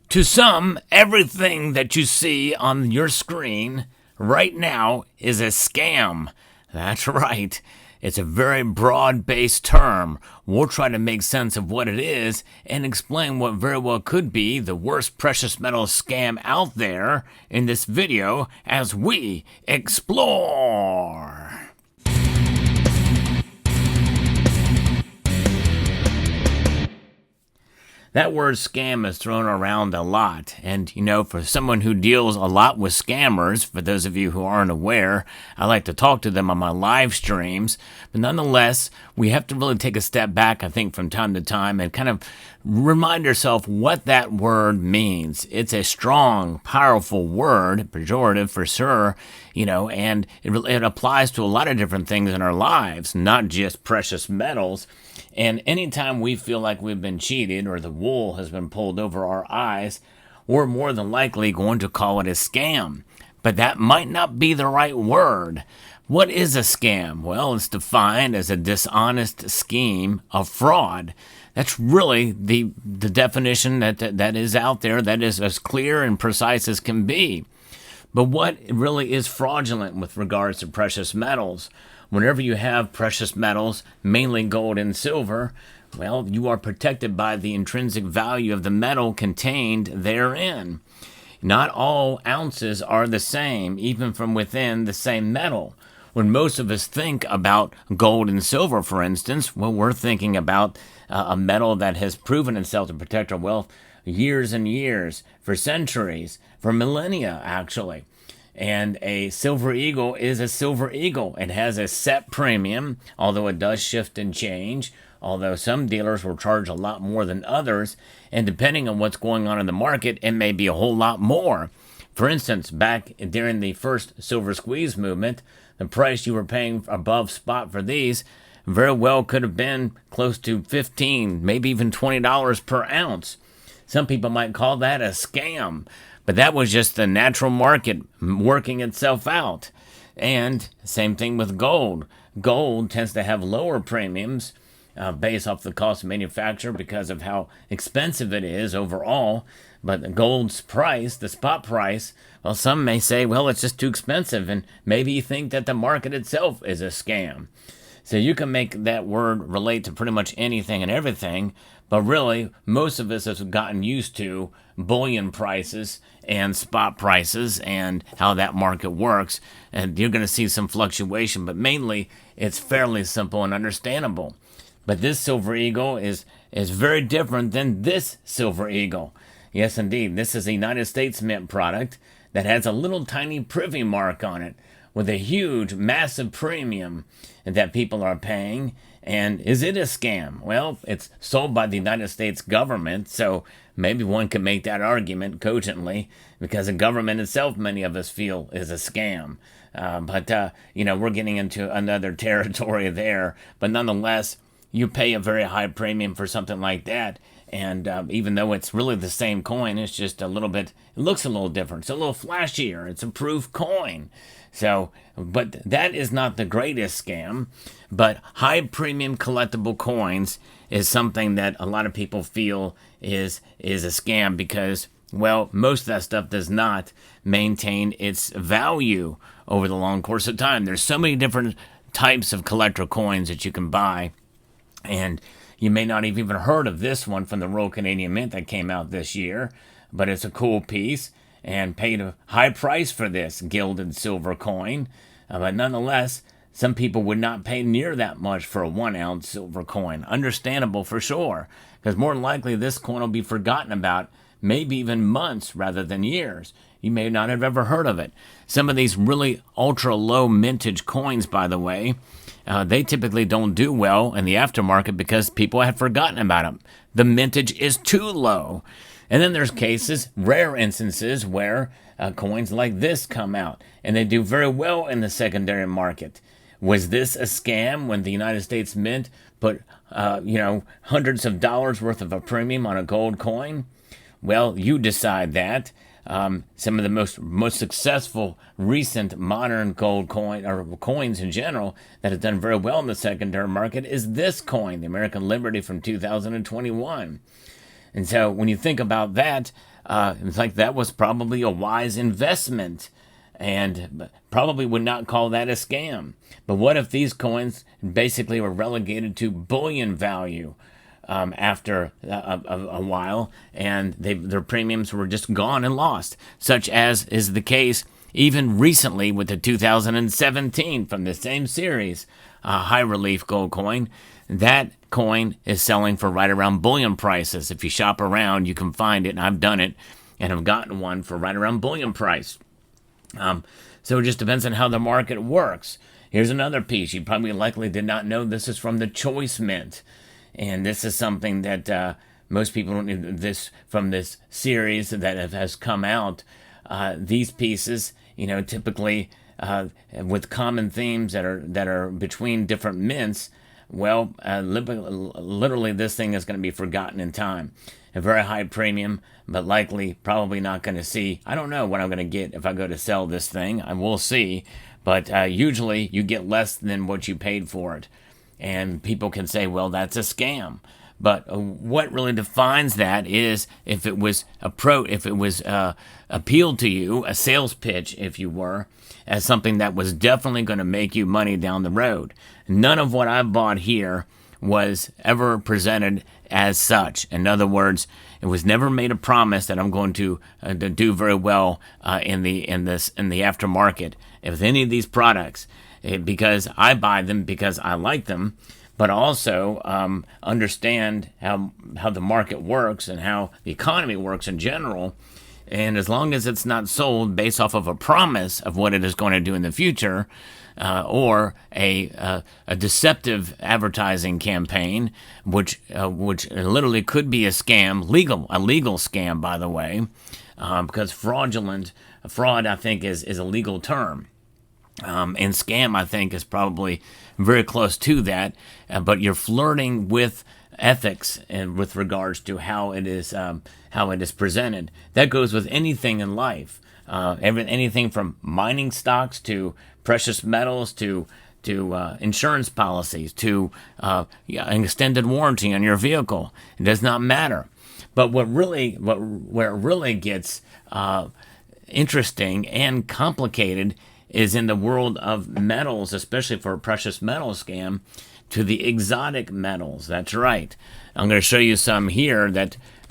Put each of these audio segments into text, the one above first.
To some, everything that you see on your screen right now is a scam. That's right. It's a very broad-based term. We'll try to make sense of what it is and explain what very well could be the worst precious metal scam out there in this video as we explore. That word scam is thrown around a lot, and for someone who deals a lot with scammers, for those of you who aren't aware, I like to talk to them on my live streams, but nonetheless, we have to really take a step back, I think, from time to time and kind of remind ourselves what that word means. It's a strong, powerful word, pejorative for sure, and it applies to a lot of different things in our lives, not just precious metals. And anytime we feel like we've been cheated or the wool has been pulled over our eyes, we're more than likely going to call it a scam. But that might not be the right word. What is a scam? Well, it's defined as a dishonest scheme of fraud. That's really the definition that is out there, that is as clear and precise as can be. But what really is fraudulent with regards to precious metals? Whenever you have precious metals, mainly gold and silver, well, you are protected by the intrinsic value of the metal contained therein. Not all ounces are the same, even from within the same metal. When most of us think about gold and silver, for instance, well, we're thinking about a metal that has proven itself to protect our wealth years and years, for centuries, for millennia, actually. And a silver eagle is a silver eagle. It has a set premium, although it does shift and change, although some dealers will charge a lot more than others, and depending on what's going on in the market, it may be a whole lot more. For instance, back during the first silver squeeze movement, the price you were paying above spot for these very well could have been close to $15, maybe even $20 per ounce. Some people might call that a scam. But that was just the natural market working itself out. And same thing with gold. Gold tends to have lower premiums based off the cost of manufacture because of how expensive it is overall. But gold's price, the spot price, well, some may say, well, it's just too expensive. And maybe you think that the market itself is a scam. So you can make that word relate to pretty much anything and everything, but really, most of us have gotten used to bullion prices and spot prices and how that market works, and you're going to see some fluctuation, but mainly it's fairly simple and understandable. But this silver eagle is very different than this silver eagle. Yes, indeed, this is a United States Mint product that has a little tiny privy mark on it, with a huge, massive premium that people are paying. And is it a scam? Well, it's sold by the United States government, so maybe one could make that argument cogently, because the government itself, many of us feel, is a scam. But we're getting into another territory there. But nonetheless, you pay a very high premium for something like that. And even though it's really the same coin, it's just a little bit, it looks a little different. It's a little flashier. It's a proof coin. So, but that is not the greatest scam. But high premium collectible coins is something that a lot of people feel is a scam because, well, most of that stuff does not maintain its value over the long course of time. There's so many different types of collector coins that you can buy. And you may not have even heard of this one from the Royal Canadian Mint that came out this year, but it's a cool piece and paid a high price for this gilded silver coin. But nonetheless, some people would not pay near that much for a 1 ounce silver coin. Understandable for sure, because more than likely this coin will be forgotten about maybe even months rather than years. You may not have ever heard of it. Some of these really ultra low mintage coins, by the way, they typically don't do well in the aftermarket because people have forgotten about them. The mintage is too low. And then there's cases, rare instances, where coins like this come out and they do very well in the secondary market. Was this a scam when the United States Mint put, hundreds of dollars worth of a premium on a gold coin? Well, you decide that. Some of the most successful recent modern gold coin or coins in general that have done very well in the secondary market is this coin, the American Liberty from 2021. And so when you think about that, It's like that was probably a wise investment, and probably would not call that a scam. But what if these coins basically were relegated to bullion value after a while, and their premiums were just gone and lost, such as is the case even recently with the 2017 from the same series, high relief gold coin. That coin is selling for right around bullion prices. If you shop around, you can find it, and I've done it, and I've gotten one for right around bullion price. So it just depends on how the market works. Here's another piece. You probably likely did not know this is from the Choice Mint. And this is something that most people don't know this from this series that has come out. These pieces, typically with common themes that are between different mints, well, literally this thing is going to be forgotten in time. A very high premium, but likely probably not going to see. I don't know what I'm going to get if I go to sell this thing. I will see, but usually you get less than what you paid for it. And people can say, well, that's a scam. But what really defines that is if it was appealed to you, a sales pitch, if you were, as something that was definitely going to make you money down the road. None of what I bought here was ever presented as such. In other words, it was never made a promise that I'm going to do very well in the aftermarket with any of these products, because I buy them because I like them, but also understand how the market works and how the economy works in general. And as long as it's not sold based off of a promise of what it is going to do in the future, or a deceptive advertising campaign, which literally could be a scam, a legal scam, by the way, because fraud, I think, is a legal term. And scam, I think, is probably very close to that, but you're flirting with ethics and with regards to how it is presented. That goes with anything in life, anything from mining stocks to precious metals to insurance policies to an extended warranty on your vehicle. It does not matter. But where it really gets interesting and complicated is in the world of metals, especially for a precious metal scam, to the exotic metals. That's right. I'm going to show you some here.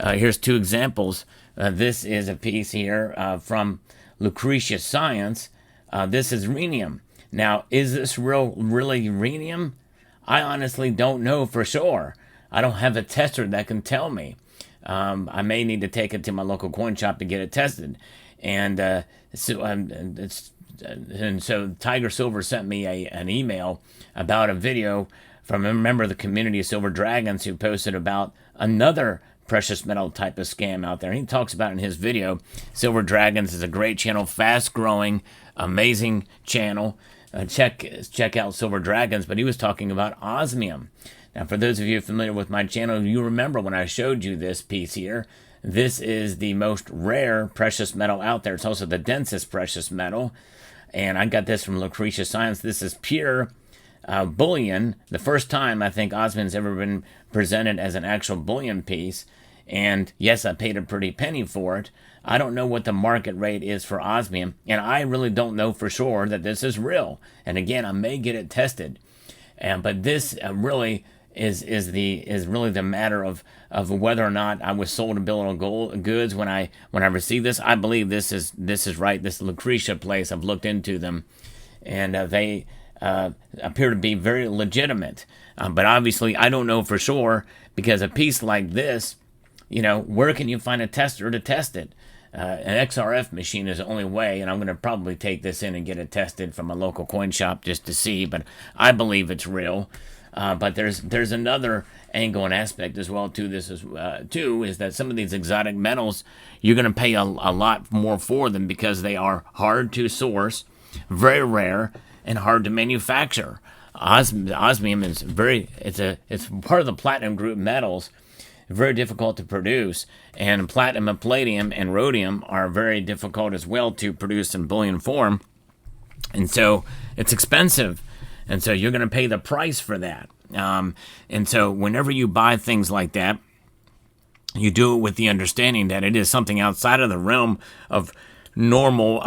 Here's two examples. This is a piece here from Lucretia Science. This is rhenium. Now, is this really rhenium? I honestly don't know for sure. I don't have a tester that can tell me. I may need to take it to my local coin shop to get it tested. And so Tiger Silver sent me an email about a video from a member of the community of Silver Dragons who posted about another precious metal type of scam out there. And he talks about in his video, Silver Dragons is a great channel, fast-growing, amazing channel. Check out Silver Dragons, but he was talking about osmium. Now, for those of you familiar with my channel, you remember when I showed you this piece here. This is the most rare precious metal out there. It's also the densest precious metal. And I got this from Lucretia Science. This is pure bullion. The first time I think osmium's ever been presented as an actual bullion piece. And yes, I paid a pretty penny for it. I don't know what the market rate is for osmium, and I really don't know for sure that this is real. And again, I may get it tested. But this really is really the matter of whether or not I was sold a bill of goods when I received this. I believe this is right. This Lucretia place, I've looked into them, and they appear to be very legitimate. But obviously, I don't know for sure, because a piece like this, where can you find a tester to test it? An XRF machine is the only way, and I'm going to probably take this in and get it tested from a local coin shop just to see, but I believe it's real. But there's another angle and aspect as well to this too, is that some of these exotic metals, you're going to pay a lot more for them because they are hard to source, very rare, and hard to manufacture. Osmium is it's part of the platinum group metals, very difficult to produce, and platinum and palladium and rhodium are very difficult as well to produce in bullion form, and so it's expensive. And so you're going to pay the price for that. And so whenever you buy things like that, you do it with the understanding that it is something outside of the realm of normal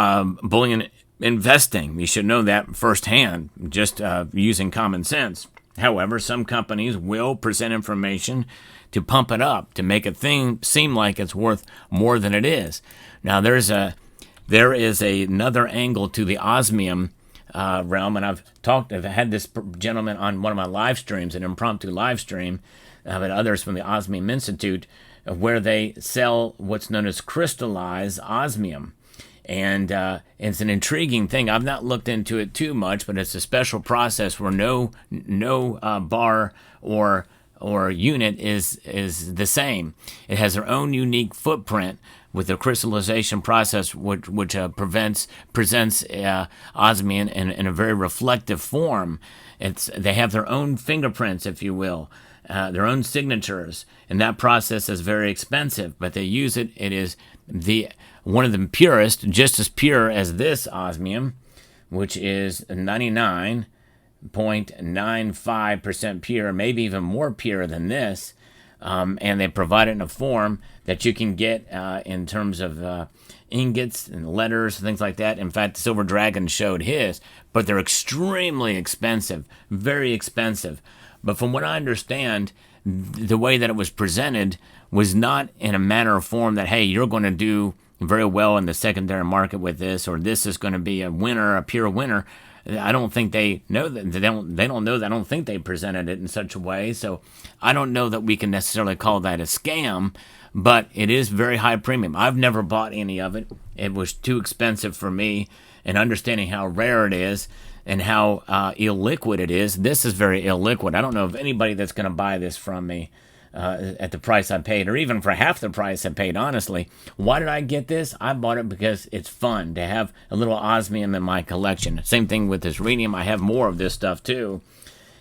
bullion investing. You should know that firsthand, just using common sense. However, some companies will present information to pump it up, to make a thing seem like it's worth more than it is. Now, there is another angle to the osmium realm, and I've had this gentleman on one of my live streams, an impromptu live stream, and others from the Osmium Institute, where they sell what's known as crystallized osmium. And it's an intriguing thing. I've not looked into it too much, but it's a special process where no bar or unit is the same. It has their own unique footprint with the crystallization process, which presents osmium in a very reflective form. They have their own fingerprints, if you will. Their own signatures, and that process is very expensive, but they use it. It is one of the purest, just as pure as this osmium, which is 99.95% pure, maybe even more pure than this, and they provide it in a form that you can get in terms of ingots and letters, things like that. In fact, Silver Dragon showed his, but they're extremely expensive, very expensive. But from what I understand, the way that it was presented was not in a manner or form that, hey, you're going to do very well in the secondary market with this, or this is going to be a winner, a pure winner. I don't think they know that. They don't know that. I don't think they presented it in such a way. So I don't know that we can necessarily call that a scam, but it is very high premium. I've never bought any of it. It was too expensive for me, and understanding how rare it is and how illiquid it is. This is very illiquid. I don't know of anybody that's going to buy this from me at the price I paid, or even for half the price I paid, honestly. Why did I get this? I bought it because it's fun to have a little osmium in my collection. Same thing with this rhenium. I have more of this stuff too.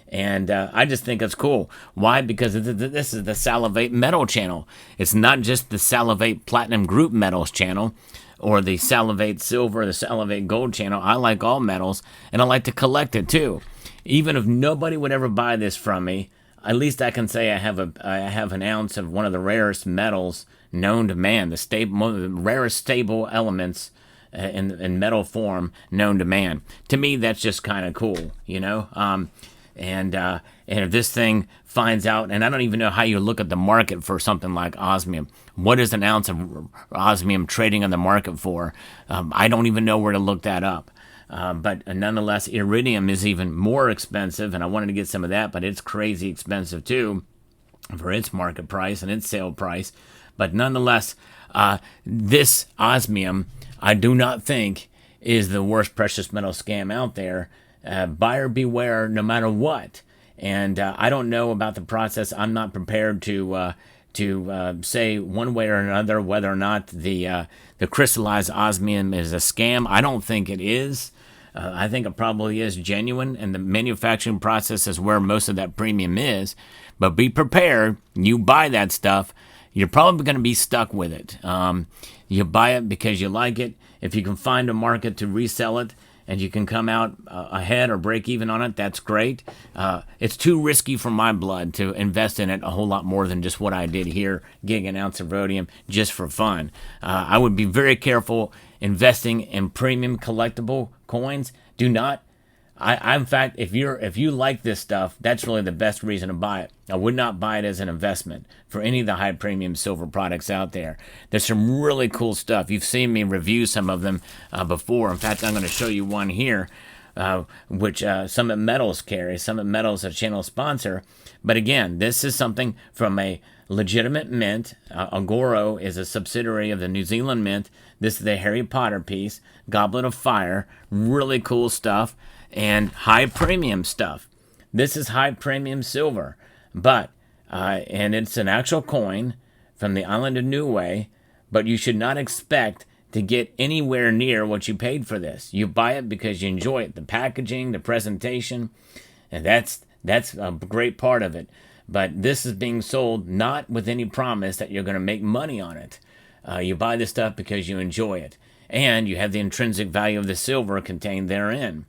And I just think it's cool. Why? Because this is the Salivate Metal channel. It's not just the Salivate Platinum Group Metals channel, or the Salivate Silver, the Salivate Gold channel. I like all metals, and I like to collect it too. Even if nobody would ever buy this from me, at least I can say I have an ounce of one of the rarest metals known to man, one of the rarest stable elements in metal form known to man. To me, that's just kind of cool, you know. And if this thing finds out, and I don't even know how you look at the market for something like osmium. What is an ounce of osmium trading on the market for? I don't even know where to look that up. But nonetheless, iridium is even more expensive, and I wanted to get some of that, but it's crazy expensive too for its market price and its sale price. But nonetheless, this osmium, I do not think, is the worst precious metal scam out there. Buyer beware no matter what. And I don't know about the process. I'm not prepared to say one way or another whether or not the crystallized osmium is a scam. I don't think it is. I think it probably is genuine, and the manufacturing process is where most of that premium is. But be prepared. You buy that stuff, you're probably going to be stuck with it. You buy it because you like it. If you can find a market to resell it, and you can come out ahead or break even on it, that's great. It's too risky for my blood to invest in it a whole lot more than just what I did here, getting an ounce of rhodium just for fun. I would be very careful investing in premium collectible coins. Do not. In fact, if you like this stuff, that's really the best reason to buy it. I would not buy it as an investment for any of the high premium silver products out there. There's some really cool stuff. You've seen me review some of them before. In fact, I'm going to show you one here, which Summit Metals carries. Summit Metals is a channel sponsor. But again, this is something from a legitimate mint. Agoro is a subsidiary of the New Zealand Mint. This is the Harry Potter piece, Goblet of Fire. Really cool stuff. And high premium stuff. This is high premium silver, but and it's an actual coin from the island of Niue, but you should not expect to get anywhere near what you paid for this. You buy it because you enjoy it, the packaging, the presentation, and that's a great part of it. But this is being sold not with any promise that you're going to make money on it. You buy this stuff because you enjoy it, and you have the intrinsic value of the silver contained therein.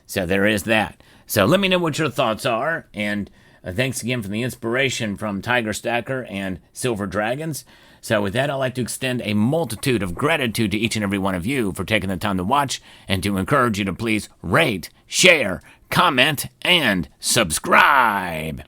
So there is that. So let me know what your thoughts are, and Thanks again for the inspiration from Tiger Stacker and Silver Dragons. So with that, I'd like to extend a multitude of gratitude to each and every one of you for taking the time to watch, and to encourage you to please rate, share, comment, and subscribe.